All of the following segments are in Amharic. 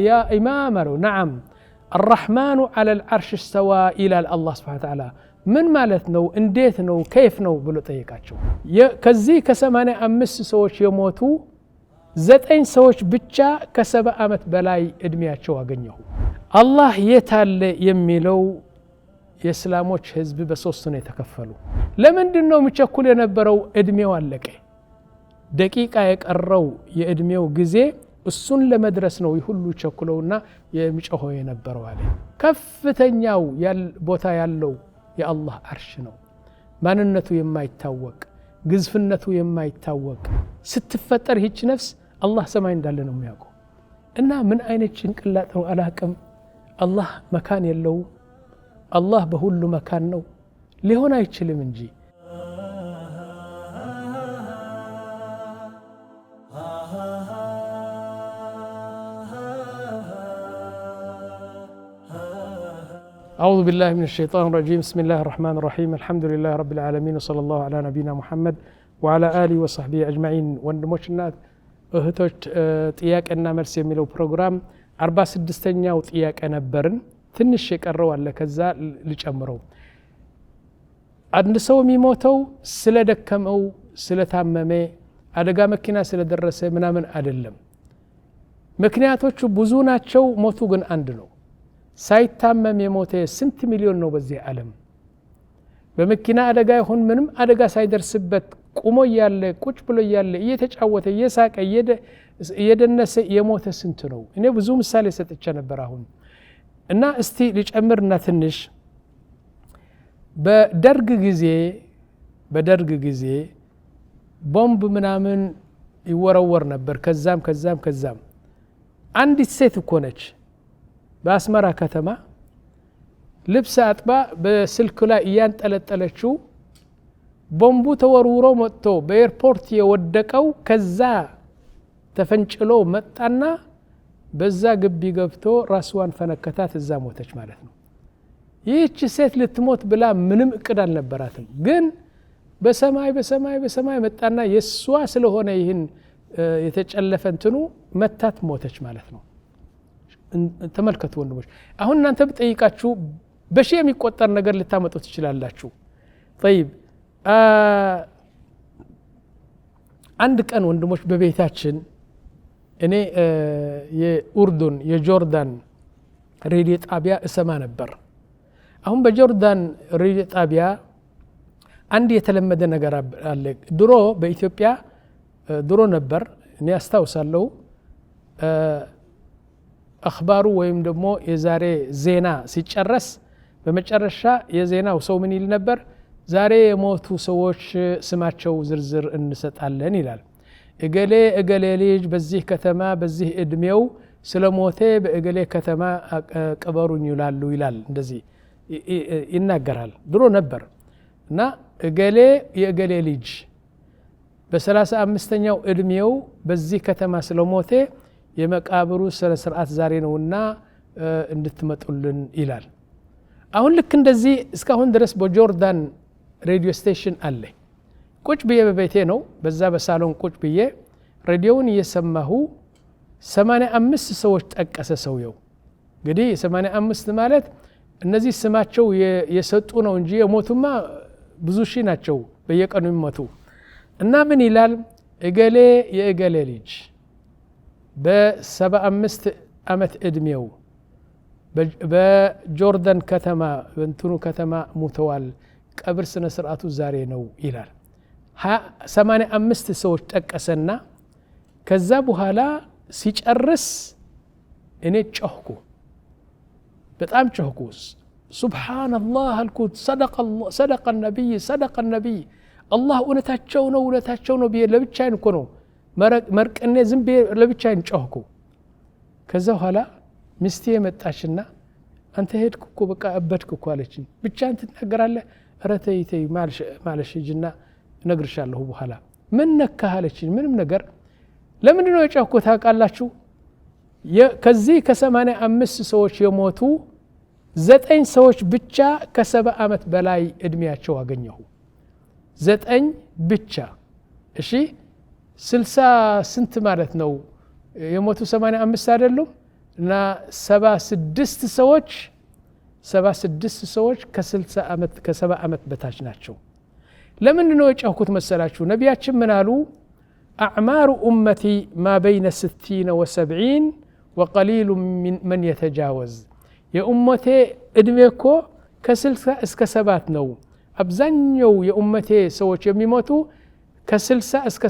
يا إمام نعم الرحمن على العرش استوى إلى الله سبحانه وتعالى من مالتنا انديتنا كيفنا بلو طيقاتشو كزي كسمانة أمس سوش يموتو زتين سوش بچا كسبا أمت بلاي ادمياتشو أغنيه الله يتال يميلو يسلاموش حزب بسوستن يتكفلو لمن دنو مچكول ينبرو ادميو اللكي دقيقة يقررو يادميو غزي እሱን ለመድረስ ነው ይሁሉ ቸኩለውና የሚጮኸው የነበረው አለ ከፍተኛው ቦታ ያለው የአላህ አርሽ ነው ማንነቱ የማይታወቅ ግዝፍነቱ የማይታወቅ ስትፈጠር ይህች ነፍስ አላህ ሰማይ እንዳለ ነው የሚያውቀው እና ምን አይነት ጭንቅላት ነው አላቀም አላህ መካን የለው አላህ በሁሉ መካን ነው ሊሆን አይችልም እንጂ أعوذ بالله من الشيطان الرجيم بسم الله الرحمن الرحيم الحمد لله رب العالمين وصلى الله على نبينا محمد وعلى آله وصحبه أجمعين وندموشنا እህቶች ጥያቄና መልስ የሚለው ፕሮግራም 46ኛው ጥያቄ ነበርን ትንሽ የቀረው አለ ከዛ ልጨምረው አንድ ሰው የሚሞተው ስለደከመው ስለታመመ አደጋ መኪና ስለደረሰ ምናምን አይደለም ምክንያቶቹ ብዙ ናቸው ሞቱ ግን አንድ ነው ሳይታመም የሞተ ስንት ሚሊዮን ነው በዚህ ዓለም በመኪና አደጋ ይሁን ምንም አደጋ ሳይደርስበት ቁሞ ያለ ቁጭ ብሎ ያለ እየተጫወተ እየሳቀ እየደነሰ የሞተ ስንት ነው እኔ ብዙ ምሳሌ ሰጥቼ ነበር አሁን እና እስቲ ልጨምርና ትንሽ በደርግ ጊዜ ቦምብ ምናምን ይወረወር ነበር ከዛም አንዲት ሴት እኮ ነች በአስመራ ከተማ ልብስ አጥባ በስልክ ላይ እያንጠለጠለችው ቦምቡ ተወርውሮ መጥቶ በኤርፖርት የወደቀው ከዛ ተፈንጭሎ መጣና በዛ ግቢ ገብቶ ራስዋን ፈነከታት እዛ ሞተች ማለት ነው ይህች ሴት ልትሞት ብላ ምንም እቅድ አልነበራትም ግን በሰማይ መጣና የሷ ስለሆነ ይህን የተጨለፈ እንትኑ መታት ሞተች ማለት ነው ተመልከቱ ወንድሞች አሁን እናንተ በጠይቃችሁ በሺ የሚቆጠር ነገር ልታመጡ ትችላላችሁ طيب አንድ ቀን ወንድሞች በቤታችን እኔ የኡርዱን የጆርዳን ሬዲዮ ጣቢያ እሰማ ነበር አሁን በጆርዳን ሬዲዮ ጣቢያ አንድ የተለመደ ነገር አለ ድሮ በኢትዮጵያ ድሮ ነበር እኔ አስታውሳለሁ አخبارu ወይም ደግሞ የዛሬ ዜና ሲጨረስ በመጨረሻ የዜናው ሰው ምን ይል ነበር ዛሬ የሞቱ ሰዎች ስማቸው ዝርዝር እንሰጣለን ይላል እገሌ ልጅ በዚህ ከተማ በዚህ እድሜው ስለሞተ በእገሌ ከተማ ቀበሩኝ ይላል እንደዚህ ይናገራል ድሮ ነበር እና የእገሌ ልጅ በ35ኛው እድሜው በዚህ ከተማ ስለሞተ የመቃብሩ ስርዓት ዛሬ ነውና እንድትመጡልን ይላል አሁን ልክ እንደዚህ እስካሁን ድረስ በጆርዳን ሬዲዮ ስቴሽን አለ ቁጭ ብዬ በቤቴ ነው በዛ በሳሎን ቁጭ ብዬ ሬዲዮውን እየሰማሁ 85 ሰዎች ጠቀሰ ሰውየው እንግዲህ 85 ማለት እነዚህ ስማቸው የሰጡ ነው እንጂ የሞቱማ ብዙ ሺህ ናቸው በየቀኑ የሚሞቱ እና ምን ይላል የእገሌ ልጅ በ75 ዓመት እድሜው በጆርዳን ከተማ በእንትኑ ከተማ ሞተዋል ቀብር ስነ ስርዓቱ ዛሬ ነው ይላል 85 ሰዎች ጠቀሰና ከዛ በኋላ ሲጨርስ እኔ ጮህኩ በጣም ጮህኩ ሱብሃንአላህ አልኩት ሰደቀ ነብይ አላህ እውነታቸው ነው ብዬ ለብቻዬን እኮ ነው መርቅኔ ዝም ለብቻዬን ጮህኩ ከዛ በኋላ ሚስቴ መጣችና አንተ ሄድክ እኮ በቃ አበድክ እኮ አለችኝ ብቻህን ትናገራለህ ረተይተይ ማለሽ ሂጂና እነግርሻለሁ በኋላ ምን ነካህ አለችኝ ምንም ነገር ለምን ነው የጮህኩት ታውቃላችሁ ከዚህ ከ85 ሰዎች የሞቱ 9 ሰዎች ብቻ ከ70 ዓመት በላይ እድሜያቸው አገኘሁ 9 ብቻ እሺ 60 ስንት ማለት ነው የሞቱ 85 አይደሉም እና 76 ሰዎች ከ70 ዓመት በታች ናቸው። ለምን ነው የጨውኩት መሰላችሁ? ነቢያችን ምን አሉ? አዕማሩ ኡመቲ ማ በይነ 60 و70 وقليل من يتجاوز የኡመቴ እድሜ እኮ ከ60 እስከ 7 ነው። አብዛኛው የኡመቴ ሰዎች የሚሞቱ ከ60 እስከ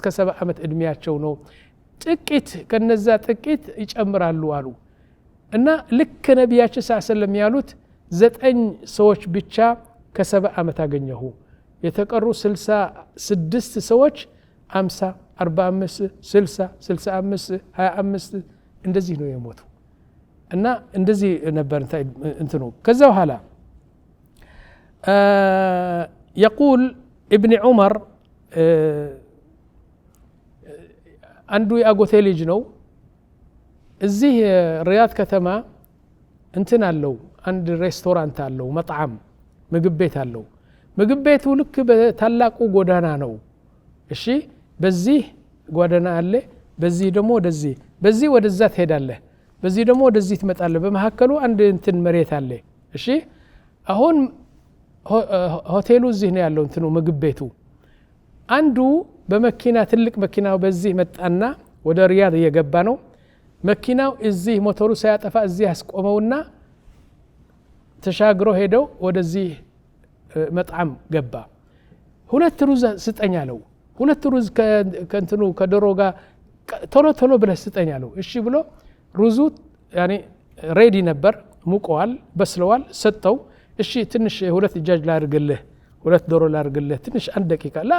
70 ዓመት እድሜያቸው ነው። ጥቂት ከነዛ ጥቂት ይጨምራሉ አሉ። እና ልክ ነቢያችን ሰለላሁ ያሉት 9 ሰዎች ብቻ ከ70 ዓመት አገኘሁ። የተቀሩ 66 ሰዎች 50 45 60 65 25 እንደዚህ ነው የሞቱ። እና እንደዚህ ነበር እንትኑ። ከዛ በኋላ يقول ابن عمر አንዱ የአጎቴ ልጅ ነው። እዚህ ሪያድ ከተማ እንትን አለው፣ አንድ ሬስቶራንት አለው፣ መጥዓም ምግብ ቤት አለው። ምግብ ቤቱ ልክ በታላቁ ጎዳና ነው። እሺ በዚህ ጎዳና አለ፣ በዚህ ደግሞ ወደዚህ፣ በዚህ ወደዛ ትሄዳለህ፣ በዚህ ደግሞ ወደዚህ ትመጣለህ። በመሐከሉ አንድ እንትን መሬት አለ። እሺ አሁን ሆቴሉ እዚህ ነው ያለው፣ እንትኑ ምግብ ቤቱ። አንዱ በመኪና ትልቅ መኪናው በዚህ መጣና ወደ ሪያድ እየገባ ነው። መኪናው እዚህ ሞተሩ ሳያጠፋ እዚህ ያስቆመውና ተሻግሮ ሄደው ወደዚህ መጥዓም ገባ። 2 ሩዝ ስጠኝ አለው። 2 ሩዝ ከእንትኑ ከዶሮ ጋር ቶሎ ብለህ ስጠኝ አለው። እሺ ብሎ ሩዙ ያኔ ሬዲ ነበር፣ ሙቀዋል፣ በስለዋል። ሰጠው። እሺ ትንሽ 2 እጃጅ ላድርግልህ፣ 2 ዶሮ ላድርግልህ፣ ትንሽ 1 ደቂቃ። ላ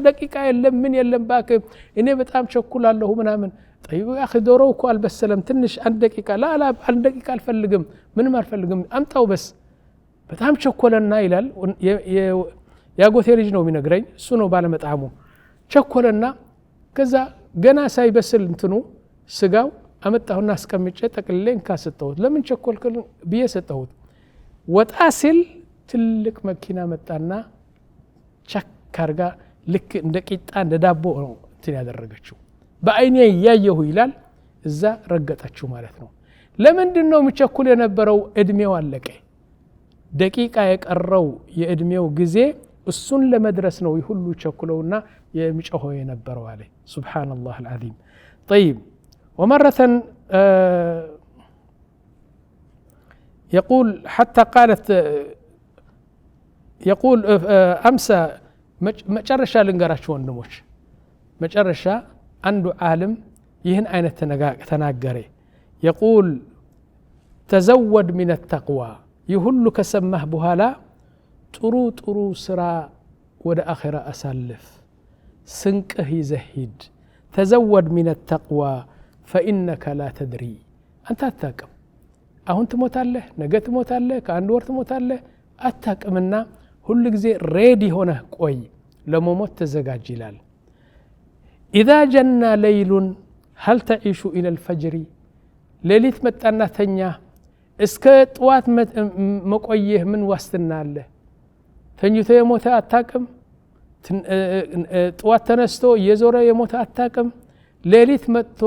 ደቂቃ የለም ምን የለም እባክህ እኔ በጣም ቸኩላለሁ ምናምን። ጠይቡ ያ اخي ዶሮው እኮ አልበሰለም፣ ትንሽ 1 ደቂቃ። ላ 1 ደቂቃ አልፈልግም፣ ምንም አልፈልግም፣ አምጣው በስ። በጣም ቸኮለና ይላል ያጎቴ ልጅ ነው የሚነግረኝ፣ እሱ ነው ባለመጣሙ። ቸኮለና ከዛ ገና ሳይበስል እንትኑ ስጋው አመጣሁና አስቀምጬ ጠቅልሌ እንካሰጠሁት። ለምን ቸኮልክ ብዬ ሰጠሁት። ወጣ ሲል ትልቅ መኪና መጣና ቸክ አርጋ ልክ እንደ ቂጣ እንደ ዳቦ ነው እንትን ያደረገችው። በአይኔ ያየሁ ይላል። እዛ ረገጠችው ማለት ነው። ለምንድን ነው የሚቸኩል የነበረው? እድሜው አለቀ። ደቂቃ የቀረው የእድሜው ጊዜ እሱን ለመድረስ ነው ሁሉ ቸኩለውና የሚጮኸው የነበረው አለ። ሱብሃንአላህ አልዓዚም። طيب ومرة يقول حتى قالت يقول أمسى مجرشا لنقراش وندموش مجرشا عنده عالم يهن أين تناقري يقول تزود من التقوى يهل كسمه بهالا ጥሩ ስራ ወደ አኺራ አሳልፍ፣ ስንቅህ ይዘሂድ። ተዘወድ ሚን ተቅዋ ፈኢነከ ላ ተድሪ፣ አንተ አታቅም። አሁን ትሞታለህ፣ ነገ ትሞታለህ፣ ከአንድ ወር ትሞታለህ፣ አታቅምና ሁሉ ጊዜ ሬዲ ሆነህ ቆይ፣ ለመሞት ተዘጋጅ ይላል። ኢዛ ጀና ለይሉን ሀል ተዒሹ ኢለ ልፈጅሪ፣ ሌሊት መጣና ተኛ፣ እስከ ጥዋት መቆየህ ምን ዋስትና አለ? ተኝቶ የሞተ አታቅም። ጥዋት ተነስቶ እየዞረ የሞተ አታቅም። ሌሊት መጥቶ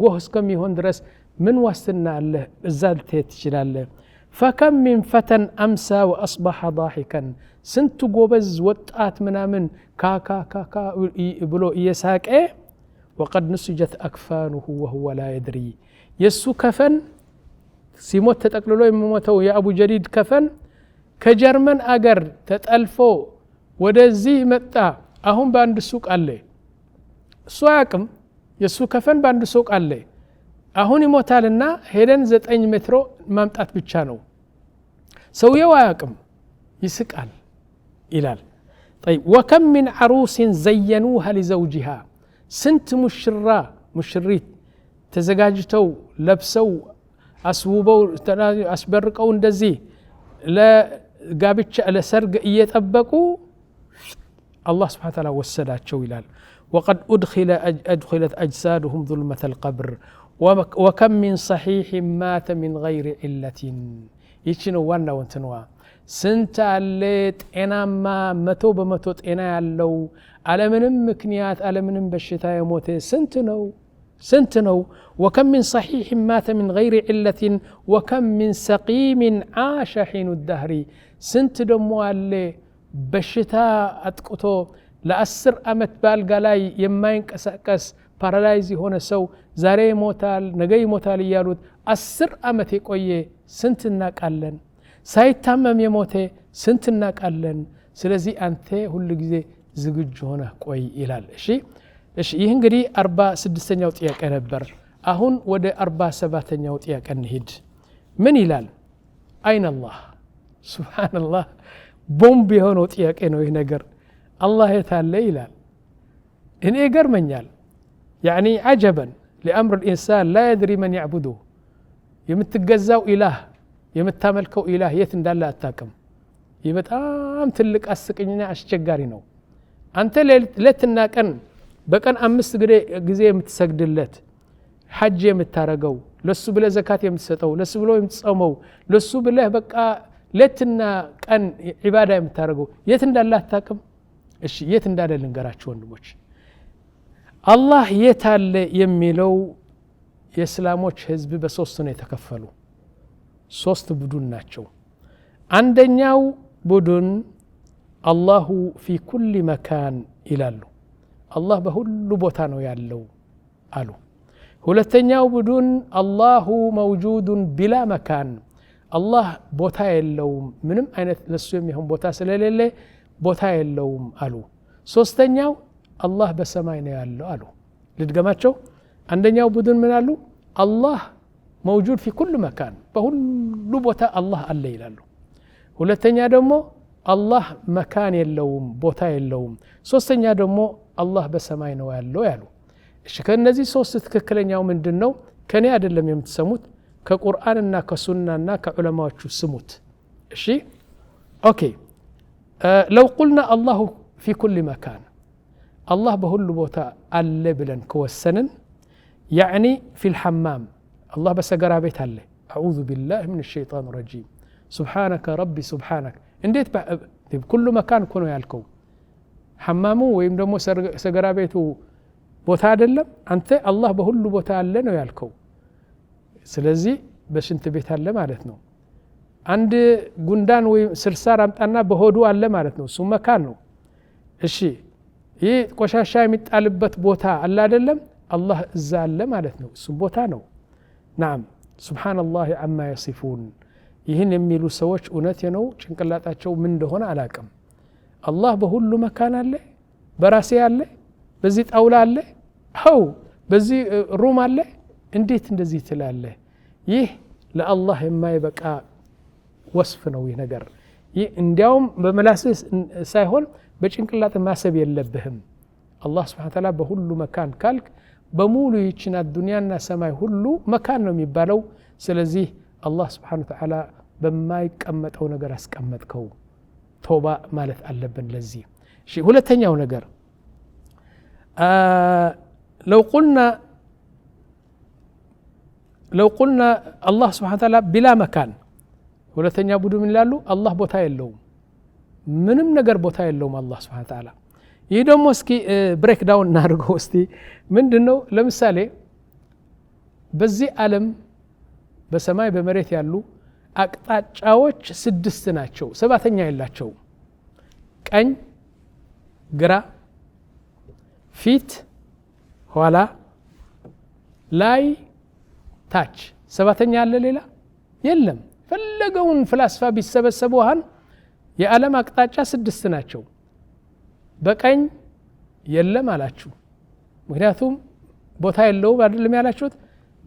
ጎህ እስከሚሆን ድረስ ምን ዋስትና አለ? እዛ ልትሄድ ትችላለህ። ፈከም ሚን ፈተን አምሳ ወአስበሐ ዳሒከን፣ ስንቱ ጎበዝ ወጣት ምናምን ካካካካ ብሎ እየሳቀ ወቀድ ንስጀት አክፋኑሁ ወሁወ ላ የድሪ፣ የእሱ ከፈን ሲሞት ተጠቅልሎ የሚሞተው የአቡ ጀዲድ ከፈን ከጀርመን አገር ተጠልፎ ወደዚህ መጣ። አሁን በአንድ ሱቅ አለ፣ እሱ አያቅም። የእሱ ከፈን በአንድ ሱቅ አለ። አሁን ይሞታልና ሄደን 9 ሜትሮ ማምጣት ብቻ ነው። ሰውየው አያቅም፣ ይስቃል ይላል። طيب وكم من عروس زينوها لزوجها، ስንት ሙሽሪት ተዘጋጅተው ለብሰው አስውበው አስበርቀው እንደዚህ ለጋብቻ ለሰርግ እየጠበቁ አላህ ስብሐ ወተዓላ ወሰዳቸው ይላል። وقد أدخلت أجسادهم ظلمة القبر وكم من صحيح مات من غير علة، ይችነው ዋናው እንትንዋ። ስንት አለ ጤናማ 100% ጤና ያለው አለምንም ምክንያት አለምንም በሽታ የሞተ ስንት ነው። سنتنو وكم من صحيح مات من غير علة وكم من سقيم عاش حين الدهر سنت دمو اللي بشتا أتقطو لأسر أمت بالقلاي يمين كساكس بارالايزي هنا سو زاري موتال نغي موتال يالود 10 أمت يقوي سنتنا قالن ሳይታመም የሞተ ስንት እናቃለን ስለዚህ አንተ ሁሉ ጊዜ ዝግጁ ሆነህ ቆይ ይላል እሺ ይህ እንግዲህ 46ኛው ጥያቄ ነበር አሁን ወደ 47ኛው ጥያቄ እንሂድ ምን ይላል አይን አላህ ሱብሃንአላህ ቦምብ የሆነው ጥያቄ ነው ይህ ነገር አላህ የታለ ይላል እኔ ገርመኛል يعني عجبا لأمر الإنسان لا يدري من يعبده የምትገዛው ኢላህ የምታመልከው ኢላህ የት እንዳለ አታውቅም ይህ በጣም ትልቅ አስቀኝና አስቸጋሪ ነው አንተ ለትና ቀን በቀን 5 ጊዜ የምትሰግድለት ሐጅ የምታረገው ለሱ ብለ ዘካት የምትሰጠው ለሱ ብሎ የምትጾመው ለሱ ብለ በቃ ለትና ቀን ኢባዳ የምታረገው የት እንዳለ አታውቅም እሺ የት እንዳለ ልንገራችሁ ወንድሞች አላህ የት አለ የሚለው የእስላሞች ህዝብ በሶስት ነው የተከፈሉ ሶስት ቡድን ናቸው አንደኛው ቡድን አላሁ في كل مكان ይላሉ አላህ በሁሉ ቦታ ነው ያለው አሉ ሁለተኛው ቡድን አላሁ موجود بلا مكان አላህ ቦታ የለውም ምንም አይነት ለሱ የሚሆን ቦታ ስለሌለ ቦታ የለውም አሉ ሶስተኛው አላህ በሰማይ ነው ያለው አሉ ልድገማቸው አንደኛው ቡድን ምን አሉ አላህ موجود في كل مكان በሁሉ ቦታ አላህ አለ ይላሉ ሁለተኛ ደግሞ አላህ መካን የለውም ቦታ የለውም ሶስተኛ ደግሞ አላህ በሰማይ ነው ያለው ያሉ እሺ ከነዚህ ሶስት ትክክለኛው ምንድነው ከኔ አይደለም የምትሰሙት ከቁርአንና ከሱናና ከዑለማዎቹ ስሙት እሺ ኦኬ لو قلنا الله في كل مكان الله በሁሉ ቦታ አለ ብለን ከወሰንን يعني في الحمام الله بسجرا بيت الله أعوذ بالله من الشيطان الرجيم سبحانك ربي سبحانك انديت بكل مكان كونوا يالكو حمامو ويم دمو سجرا بيتو بوتا አይደለም አንተ አላህ በሁሉ ቦታ አለ ነው ያልከው ስለዚህ በሽንት ቤት አለ ማለት ነው አንድ ጉንዳን ወይ ስልሳር አምጣና በሆዱ አለ ማለት ነው እሱ መካን ነው እሺ ይህ ቆሻሻ የሚጣልበት ቦታ አለ አይደለም አላህ እዛ አለ ማለት ነው እሱ ቦታ ነው نعم سبحان الله عما يصفون ይህን የሚሉ ሰዎች እውነት ነው ጭንቅላታቸው ምን እንደሆነ አላቅም አላህ በሁሉ መካን አለ በራሴ አለ በዚህ ጣውላ አለ አው በዚህ ሩም አለ እንዴት እንደዚህ ትላለ ይህ ለአላህ የማይበቃ ወስፍ ነው ይህ ነገር ይህ እንዲያውም በመላስስ ሳይሆን በጭንቅላት ማሰብ የለብህም አላህ Subhanahu Wa Ta'ala በሁሉ መካን ካልክ በሙሉ ይችና ዱንያና ሰማይ ሁሉ መካን ነው የሚባለው ስለዚህ አላህ Subhanahu Wa Ta'ala በማይቀመጠው ነገር አስቀመጥከው ቶባ ማለት አለብን ለዚህ እሺ ሁለተኛው ነገር لو قلنا الله سبحانه وتعالى بلا مكان ሁለተኛው ቡድን ይላሉ አላህ ቦታ የለውም ምንም ነገር ቦታ የለውም አላህ Subhanahu Wa Ta'ala ይህ ደግሞ እስኪ ብሬክ ዳውን እናድርገው እስቲ ምንድነው ለምሳሌ በዚህ ዓለም በሰማይ በመሬት ያሉ አቅጣጫዎች 6 ናቸው ሰባተኛ የላቸው ቀኝ ግራ ፊት ኋላ ላይ ታች ሰባተኛ አለ ሌላ የለም ፈለገውን ፍልስፋ ቢሰበሰቡን የዓለም አቅጣጫ 6 ናቸው በቀኝ የለም አላችሁ ምክንያቱም ቦታ የለው አይደለም ያላችሁት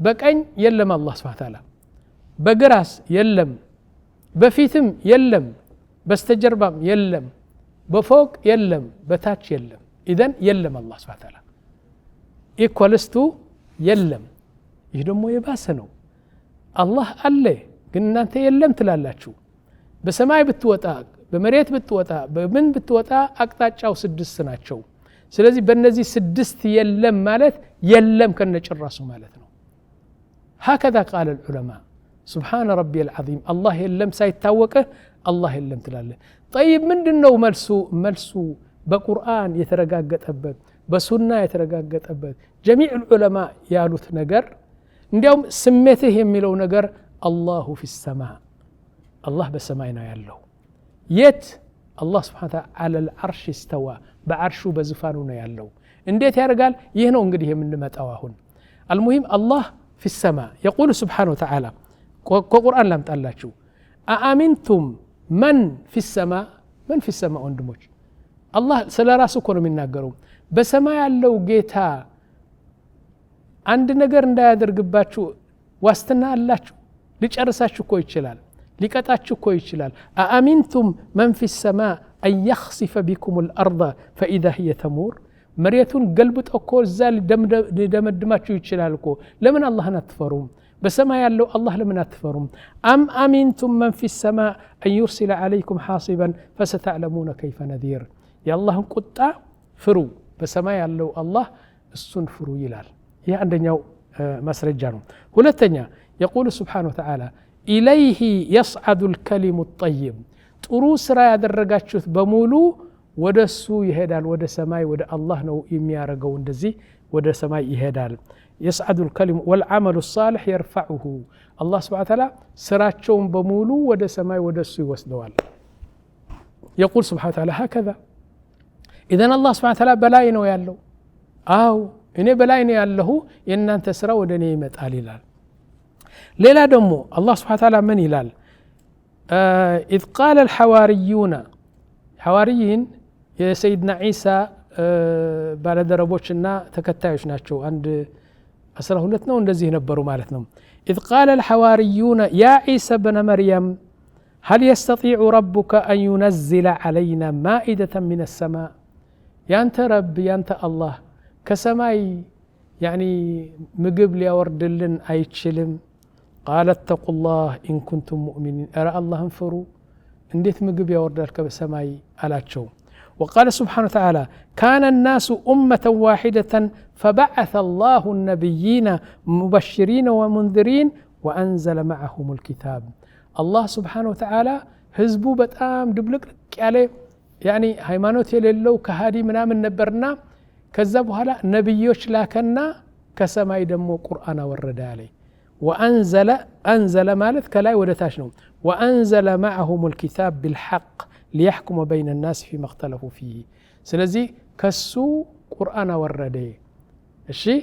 በቀኝ የለም አላህ Subhanahu Wa Ta'ala በግራስ የለም በፊትም የለም በስተጀርባም የለም በፎቅ የለም በታች የለም ኢደን የለም አላህ Subhanahu Wa Ta'ala ኢኳልስቱ የለም ይህ ደግሞ የባሰ ነው አላህ አለ ግን እናንተ የለም ትላላችሁ በሰማይ ብትወጣ በመሬት ብትወጣ በምን ብትወጣ አቅጣጫው 6 ናቸው ስለዚህ በእነዚህ 6 የለም ማለት የለም ከነጭራሱ ማለት ነው هكذا قال العلماء سبحان ربي العظيم الله يلم سايتاوقه الله يلم تلاله طيب ምንድነው መልሱ በቁርአን የተረጋገጠበት በሱና የተረጋገጠበት ጀሚዕ ዑለማ ያሉት ነገር እንዲያውም ስሜትህ የሚለው ነገር አላሁ ፊ ሰማ አላህ በሰማይ ነው ያለው የት አላህ ስብሓነ ወተዓላ ዐለል ዐርሽ እስተዋ በዐርሹ በዙፋኑ ነው ያለው እንዴት ያደርጋል ይህ ነው እንግዲህ የምንመጣው አሁን አልሙሂም አላህ ፊ ሰማ የቁሉ ስብሓነ ወተዓላ ከቁርአን ላምጣላችሁ አአሚንቱም መን ፊ ሰማ መን ፊ ሰማ ወንድሞች አላህ ስለ ራሱ እኮ ነው የሚናገረው በሰማይ ያለው ጌታ አንድ ነገር እንዳያደርግባችሁ ዋስትና አላችሁ ሊጨርሳችሁ እኮ ይችላል ሊቀጣችሁ እኮ ይችላል አአሚንቱም መን ፊ ሰማ አን የኽሲፈ ቢኩም አልአርض ፈኢዛ ሂየ ተሙር መሬቱን ገልብጦ እኮ እዛ ሊደመድማችሁ ይችላል እኮ ለምን አላህን አትፈሩም በሰማይ ያለው አላህ ለምን አትፈሩም አም አሚንቱም መን ፊ ሰማ አን ዩርሲለ ዐለይኩም ሓሲበን ፈሰተዕለሙነ ከይፈ ነዚር የአላህን ቁጣ ፍሩ በሰማይ ያለው አላህ እሱን ፍሩ ይላል ይህ አንደኛው ማስረጃ ነው ሁለተኛ የቁሉ ስብሓነ ወተዓላ ኢለይህ የስዓዱ ልከሊሙ ጠይብ ጥሩ ስራ ያደረጋችሁት በሙሉ ወደ እሱ ይሄዳል ወደ ሰማይ ወደ አላህ ነው የሚያረገው እንደዚህ ወደ ሰማይ ይሄዳል يسعد الكلم والعمل الصالح يرفعه الله سبحانه وتعالى سراتهم بمولو ودا سماي ودا السوي وسدوال يقول سبحانه وتعالى هكذا إذن الله سبحانه وتعالى بلاينو يالله إني بلاينو يالله إن أنت سرا ودني يمتال إلال ليلا دمو الله سبحانه وتعالى من إلال إذ قال الحواريون حواريين يا سيدنا عيسى ባለ ደረቦችና ተከታዮች ናቸው አንድ 12 ነው እንደዚህ ነበሩ ማለት ነው إذ قال الحواريون يا عيسى ابن مريم هل يستطيع ربك أن ينزل علينا مائدة من السماء يا أنت رب يا أنت الله كسماي يعني مقب ليوردلن أيتشلم قال اتقوا الله إن كنتم مؤمنين أرى الله انفروا انديت مقب يوردلك بسماي على تشو وقال سبحانه وتعالى كان الناس أمة واحدة فبعث الله النبيين مبشرين ومنذرين وأنزل معهم الكتاب الله سبحانه وتعالى حزبو بتام دبلك عليه يعني هيمانوت يللو كهادي منامن نبرنا كذبوا هلا نبيوش لكنا كسماي دمو قرآن ورد عليه وأنزل مالت كلاي ودتاشنو وأنزل معهم الكتاب بالحق ليحكم بين الناس فيما اختلفوا فيه سلازي كسو قرآن ورده الشيء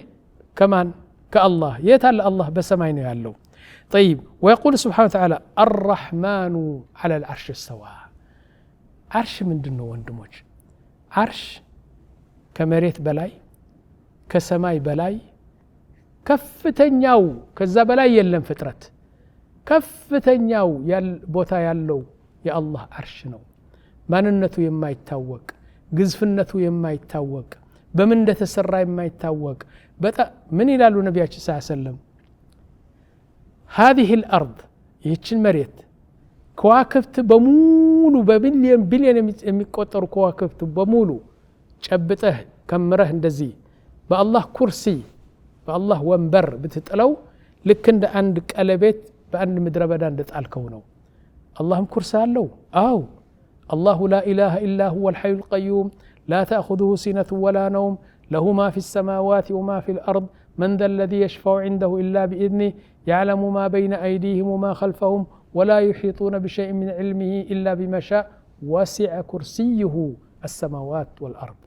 كمان كالله يتعالى الله بسماينه يالله طيب ويقول سبحانه وتعالى الرحمن على العرش استوى عرش من دنو وندموج عرش كمريت بلاي كسماي بلاي كفتنياو كذا بلاي يلن فترت كفتنياو يال بوتا يالو يا الله عرش نو ማንነቱ የማይታወቅ ግዝፍነቱ የማይታወቅ በምን እንደተሰራ የማይታወቅ በጣም ምን ይላሉ ነብያችን ሰለላሁ ዐለይሂ ወሰለም هذه الارض ይህችን መሬት ከዋክብት በሙሉ በቢሊየን የሚቆጠሩ ከዋክብት በሙሉ ጨብጠህ ከምረህ እንደዚህ በአላህ ኩርሲ በአላህ ወንበር ብትጥለው ልክ እንደ አንድ ቀለቤት በአንድ ምድረ በዳ እንደጣልከው ነው አላህም ኩርሲ አለው الله لا إله إلا هو الحي القيوم لا تأخذه سنة ولا نوم له ما في السماوات وما في الأرض من ذا الذي يشفع عنده إلا بإذنه يعلم ما بين أيديهم وما خلفهم ولا يحيطون بشيء من علمه إلا بما شاء وسع كرسيه السماوات والأرض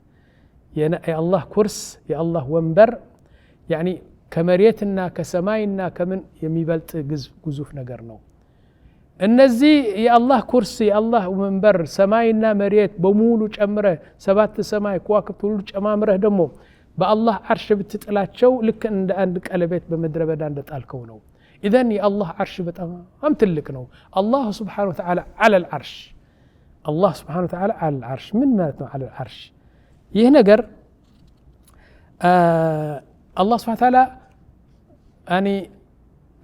يا الله كرس يا الله ومبر يعني كمريتنا كسماينا كمن يميبلت جزوف نقرنو እነዚህ የአላህ ኩርሲ የአላህ መንበር ሰማይና መሬት በሙሉ ጨምረህ ሰባት ሰማይ ከዋክብት ሁሉ ጨማምረህ ደግሞ በአላህ አርሽ ብትጥላቸው ልክ እንደ አንድ ቀለቤት በመድረ በዳ እንደጣልከው ነው ኢዘን የአላህ አርሽ በጣም ትልቅ ነው አላህ Subhanahu Wa Ta'ala على العرش الله Subhanahu Wa Ta'ala على العرش ምን ማለት ነው على العرش ይህ ነገር الله Subhanahu Wa Ta'ala يعني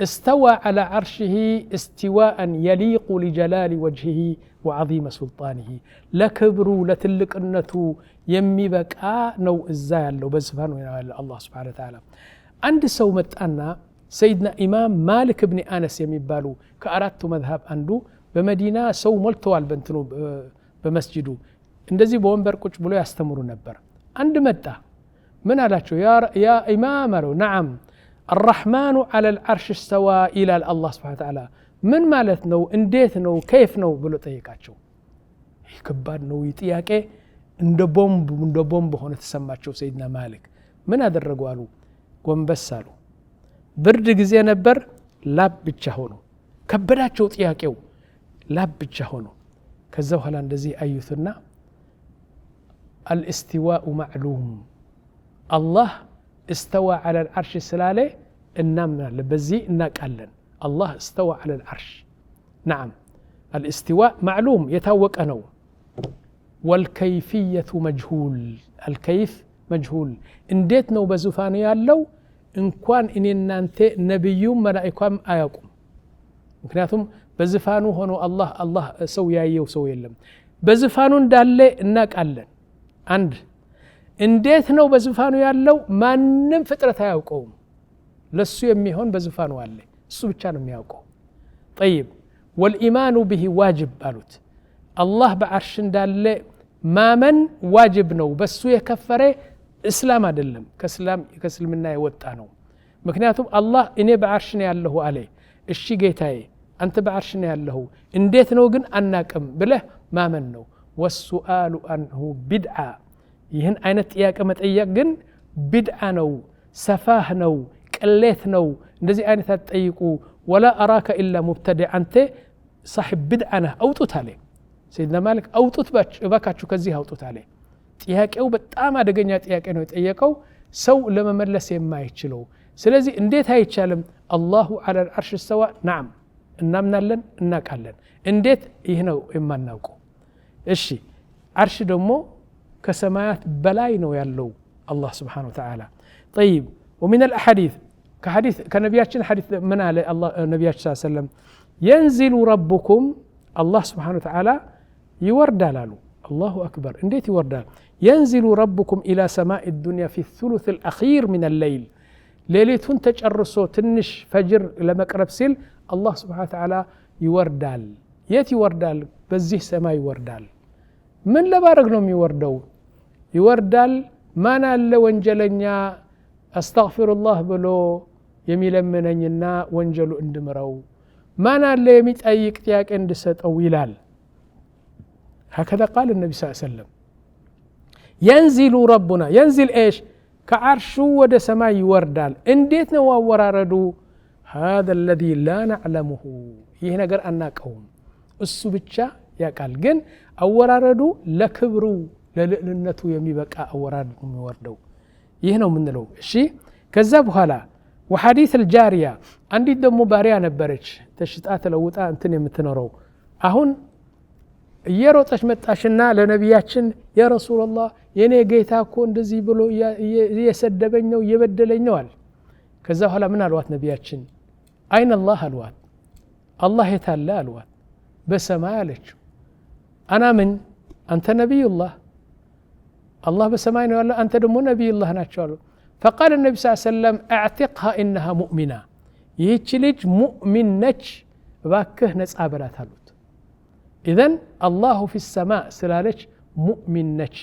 استوى على عرشه استواء يليق لجلال وجهه وعظيم سلطانه لكبروا لتلقنته يميبقى نو ازا يالله بزفانه الله سبحانه وتعالى عند سو متانا سيدنا امام مالك بن انس يميبالو كارات مذهب عنده بمدينه سو ملتوال بنتنو بمسجدو እንደዚህ በወንበር ቁጭ ብሎ ያስተምሩ ነበር አንድ መጣ من አላቸው يا إمام አለው نعم الرحمن على العرش استوى إلى الله سبحانه وتعالى من ማለት ነው እንዴት ነው كيف ነው ብሎ ጠየቃቸው ከባድ ነው ጥያቄ እንደ ቦምብ ሆነ ተሰማቸው ሰይድና ማሊክ ምን አደረጉ አሉ ጎንበስ አሉ ብርድ ጊዜ ነበር ላብ ብቻ ሆኖ ከበዳቸው ጥያቄው ላብ ብቻ ሆኖ ከዛ በኋላ እንደዚህ አዩትና الاستواء معلوم الله استوى على العرش سلاله انامنا بزي ناقالن الله استوى على العرش نعم الاستواء معلوم يتوق ነው والكيفية مجهول الكيف مجهول እንዴት ነው በዙፋኑ ያለው እንኳን እኔና አንተ ነብዩም መላእክቱም አያውቁም ምክንያቱም በዙፋኑ ሆኖ አላህ ሰው ያየው ሰው የለም በዙፋኑ እንዳለ እናቃለን አንድ እንዴት ነው በዙፋኑ ያለው ማንንም ፍጥረት አያውቀውም ለሱ የሚሆን በዙፋኑ አለ እሱ ብቻ ነው የሚያውቀው طيب والإيمان به واجب قالت الله بعرش እንዳለ ማመን ዋጅብ ነው በሱ የከፈረ እስላም አይደለም ከእስልምና የወጣ ነው ምክንያቱም አላህ እኔ በአርሽ ነው ያለሁ አለ እሺ ጌታዬ አንተ በአርሽ ነው ያለሁ እንዴት ነው ግን አናቅም ብለህ ማመን ነው والسؤال عنه بدعة ይህን አይነት ጥያቄ መጠየቅ ግን ቢድዓ ነው ሰፋህ ነው ቅሌት ነው እንደዚህ አይነት አትጠይቁ ولا أراك إلا مبتدع أنت صاحب بدعة أوطت عليه سيدنا مالك أوطت باكاتشو كزيه أوطت عليه ጥያቄው በጣም አደገኛ ጥያቄ ነው የጠየቀው ሰው ለመመለስ የማይችለው ስለዚህ እንዴት አይቻልም አላሁ على العرش استوى نعم እናምናለን እናቃለን እንዴት ይህ ነው የማናውቀው እሺ አርሽ ደግሞ ከሰማያት በላይ ነው ያለው الله سبحانه وتعالى طيب ومن الأحاديث كحديث كنبياتنا حديث من على الله نبياتنا صلى الله عليه وسلم ينزل ربكم الله سبحانه وتعالى يوردال الله أكبر انديت يوردال ينزل ربكم إلى سماء الدنيا في الثلث الأخير من الليل ليلتون تجرسو تنش فجر لما قرب سيل الله سبحانه وتعالى يوردال يت يوردال بزيه سماء يوردال من لبارقنهم يوردال ما نال وانجلنيا أستغفر الله بلو يميلمننينا وانجلو اندمرو ما نال يميتأيك تياك اندست أو يلال هكذا قال النبي صلى الله عليه وسلم ينزل ربنا ينزل ايش كعرشو ود سماء يوردال انديتنا ووراردو هذا الذي لا نعلمه هنا قال أناكهم السو بتشا يقال جن أوراردو لكبرو للنتو يميبقى أوراردو يوردو يهنا منلو شي كذاب هلا وحديث الجارية عندي دم مباريا نبرج تشتات لوطا انتني متنرو اهون እየሮጠች መጣሽና ለነብያችን ያ ረሱላህ የኔ ጌታ እኮ እንደዚህ ብሎ እየሰደበኝ ነው እየበደለኝ ነው አለ ከዛ በኋላ ምን አልዋት ነብያችን አይን አላህ አልዋት አላህ የታለ አልዋት በሰማይ አለችው አና ምን አንተ ነብዩላህ الله بسماء ولا أنت دمو نبي الله ناتشالو فقال النبي صلى الله عليه وسلم اعتقها إنها مؤمنة يهيتش مؤمن نج باكه نسعى بلات هلوت إذن الله في السماء سلالج مؤمن نج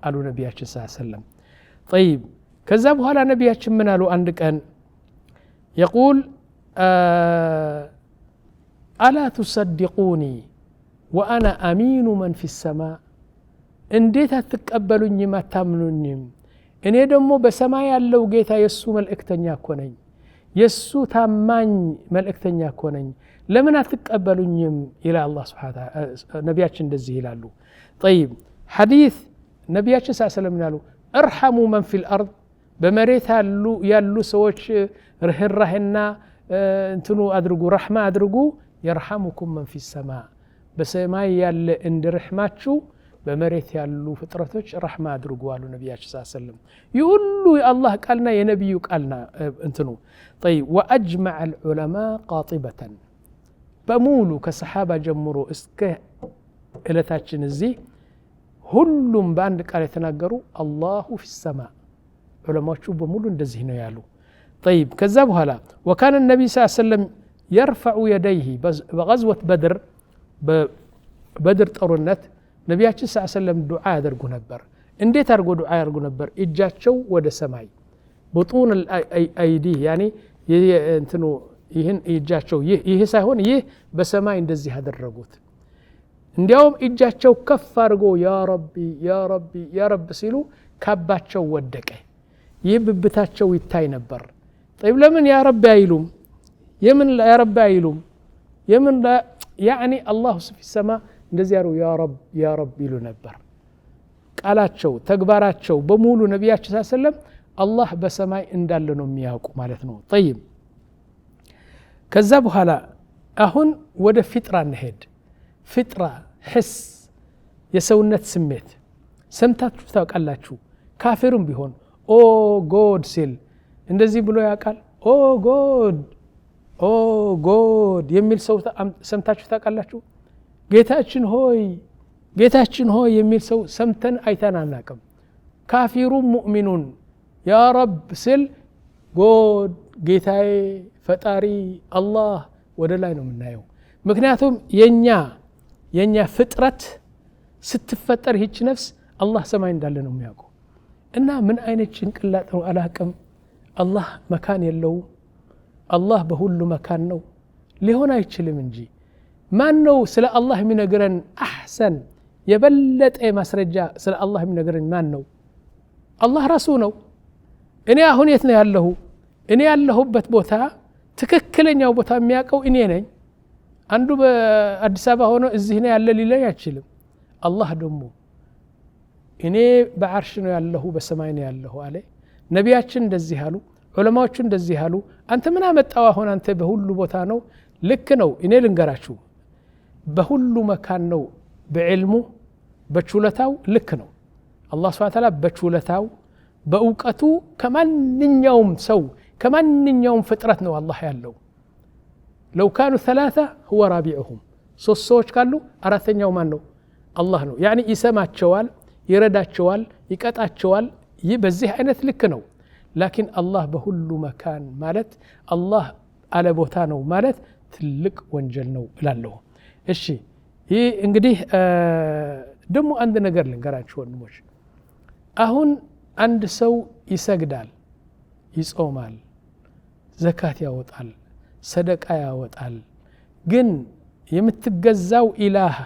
قالوا نبياتش صلى الله عليه وسلم طيب كذبوا هلا نبياتش منالو عندك أن يقول ألا تصدقوني وأنا أمين من في السماء እንዴት አትቀበሉኝም አታምኑኝም እኔ ደግሞ በሰማይ ያለው ጌታ የሱ መልእክተኛ እኮ ነኝ የሱ ታማኝ መልእክተኛ እኮ ነኝ ለምን አትቀበሉኝም ኢላ አላህ Subhanahu Wa Ta'ala ነቢያችን እንደዚህ ይላሉ طيب حديث ነቢያችን ሰለላሁ ዐለይሂ ወሰለም ارحموا من في الارض በመሬት ያሉ ሰዎች ርህራህና እንትኑ አድርጉ ረህማ አድርጉ يرحمكم من في السماء በሰማይ ያለ እንድርህማችሁ በመሬት ያሉ ፍጥረቶች ረህማ አድርጉ አሉ ነብያችን ሰለላሁ ዐለይሂ ወሰለም ይሁሉ የአላህ ቃልና የነብዩ ቃልና እንትኑ طيب واجمع العلماء قاطبه በሙሉ ከሰሃባ ጀምሮ እስከ እለታችን እዚህ ሁሉም በአንድ ቃል የተናገሩ አላሁ في السماء ዑለማዎቹ በሙሉ እንደዚህ ነው ያሉ طيب ከዛ በኋላ وكان النبي صلى الله عليه وسلم يرفع يديه بغزوه بدر ጦርነት ነቢያችን ሰለላሁ ዐለይሂ ወሰለም ዱዓ ያደርጉ ነበር እንዴት አርጎ ዱዓ ያርጉ ነበር እጃቸው ወደ ሰማይ بطون الايدي يعني እንትኑ ይህን እጃቸው ይህ ሳይሆን ይህ በሰማይ እንደዚህ አደረጉት እንዲያውም እጃቸው ከፍ አርጎ ያ ረቢ ያ ረቢ ያ ረብ ሲሉ ካባቸው ወደቀ ይህ ብብታቸው ይታይ ነበር طيب ለምን ያ ረቢ አይሉም የምን ያ ረቢ አይሉም የምን يعني الله في السماء እንደዚህ ያሩ ያ ረብ ይሉ ነበር ቃላቸው ተግባራቸው በሙሉ ነብያችን ሰለላሁ አላህ በሰማይ እንዳለ ነው የሚያውቁ ማለት ነው طيب ከዛ በኋላ አሁን ወደ ፍጥራ እንሄድ ፍጥራ ህስ የሰውነት ስሜት ሰምታችሁ ታውቃላችሁ ካፊሩም ቢሆን ኦ ጎድ ሲል እንደዚህ ብሎ ያውቃል ኦ ጎድ የሚል ሰው ሰምታችሁ ታውቃላችሁ ጌታችን ሆይ የሚል ሰው ሰምተን አይተን አናውቅም ካፊሩ ሙእሚኑን ያ ረብ ሲል ጎድ ጌታዬ ፈጣሪ አላህ ወደ ላይ ነው የምናየው ምክንያቱም የኛ ፍጥረት ስትፈጠር ይህች ነፍስ አላህ ሰማይ እንዳለ ነው የሚያውቀው እና ምን አይነት ጭንቅላት ነው አላቅም አላህ መካን የለው አላህ በሁሉ መካን ነው ሊሆን አይችልም እንጂ ማን ነው ስለ አላህ የሚነግረን አህሰን የበለጠ ማስረጃ ስለ አላህ የሚነግረን ማን ነው አላህ ራሱ ነው እኔ አሁን የት ነው ያለሁ እኔ ያለሁበት ቦታ ትክክለኛው ቦታ የሚያውቀው እኔ ነኝ አንዱ በአዲስ አበባ ሆኖ እዚህ ነው ያለ ሊለኝ አይችልም አላህ ደግሞ እኔ በአርሽ ነው ያለሁ በሰማይ ነው ያለሁ አለ ነቢያችን እንደዚህ አሉ ዑለማዎቹ እንደዚህ አሉ አንተ ምን አመጣው አሁን አንተ በሁሉ ቦታ ነው ልክ ነው እኔ ልንገራችሁ በሁሉ መካን ነው በዕልሙ በችሎታው ልክ ነው አላህ Subhanahu Wa Ta'ala በችሎታው በእውቀቱ ከማንኛውም ሰው ከማንኛውም ፍጥረት ነው አላህ ያለው لو كانوا ثلاثة هو رابعهم ሶስት ሰዎች ካሉ አራተኛው ማን ነው አላህ ነው يعني ይሰማቸዋል ይረዳቸዋል ይቀጣቸዋል ይህ በዚህ አይነት ልክ ነው لكن الله በሁሉ መካን ማለት አላህ አለ ቦታ ነው ማለት ትልቅ ወንጀል ነው እላለሁ እሺ ይህ እንግዲህ ደግሞ አንድ ነገር ልንገራችሁ ወንድሞች አሁን አንድ ሰው ይሰግዳል ይጾማል ዘካት ያወጣል ሰደቃ ያወጣል ግን የምትገዛው ኢላህ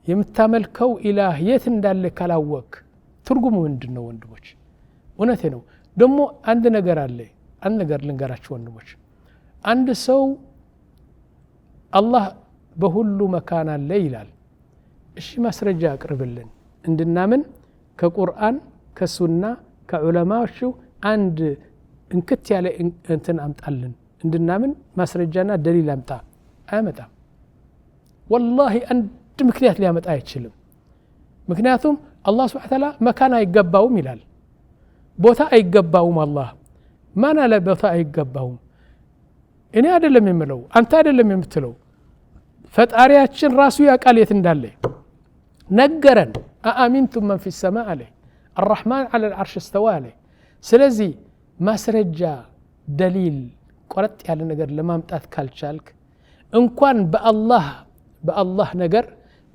የምታመልከው ኢላህ የት እንዳለ ካላወቅ ትርጉሙ ምንድነው ወንድሞች እውነቴ ነው ደግሞ አንድ ነገር አለ አንድ ነገር ልንገራችሁ ወንድሞች አንድ ሰው አላህ በሁሉ መካን አለ ይላል እሺ ማስረጃ አቅርብልን እንድናምን ከቁርአን ከሱና ከዑለማዎቹ አንድ እንክት ያለ እንትን አምጣልን እንድናምን ማስረጃና ደሊል አምጣ አያመጣም والله አንድ ምክንያት ሊያመጣ አይችልም ምክንያቱም አላህ Subhanahu Wa Ta'ala መካን አይገባውም ይላል ቦታ አይገባውም አላህ ማን አለ ቦታ አይገባውም እኔ አይደለም የምለው አንተ አይደለም የምትለው ፈጣሪያችን ራሱ ያቃል የት እንዳለ ነገረን አአሚንቱም መን ፊ السماء عليه الرحمن على العرش استوى عليه ስለዚህ ማስረጃ ደሊል ቆረጥ ያለ ነገር ለማምጣት ካልቻልክ እንኳን በአላህ ነገር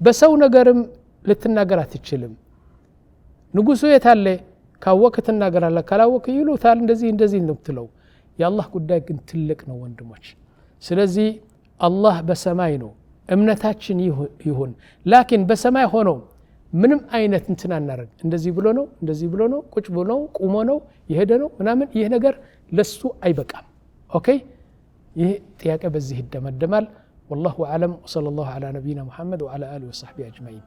በሰው ነገርም ልትናገር አትችልም ንጉሱ የታለ ካወክ ትናገራለህ ካላወክ ይሉታል እንደዚህ ነው ብትለው የአላህ ጉዳይ ግን ትልቅ ነው ወንድሞች ስለዚህ አላህ በሰማይ ነው እምነታችን ይሁን ላኪን በሰማይ ሆኖ ምንም አይነት እንትን አናረግ እንደዚህ ብሎ ነው ቁጭ ብሎ ነው ቁሞ ነው ይሄደ ነው ምናምን ይሄ ነገር ለሱ አይበቃም ኦኬ ይሄ ጥያቄ በዚህ ይደመደማል والله اعلم وصلى الله على نبينا محمد وعلى اله وصحبه اجمعين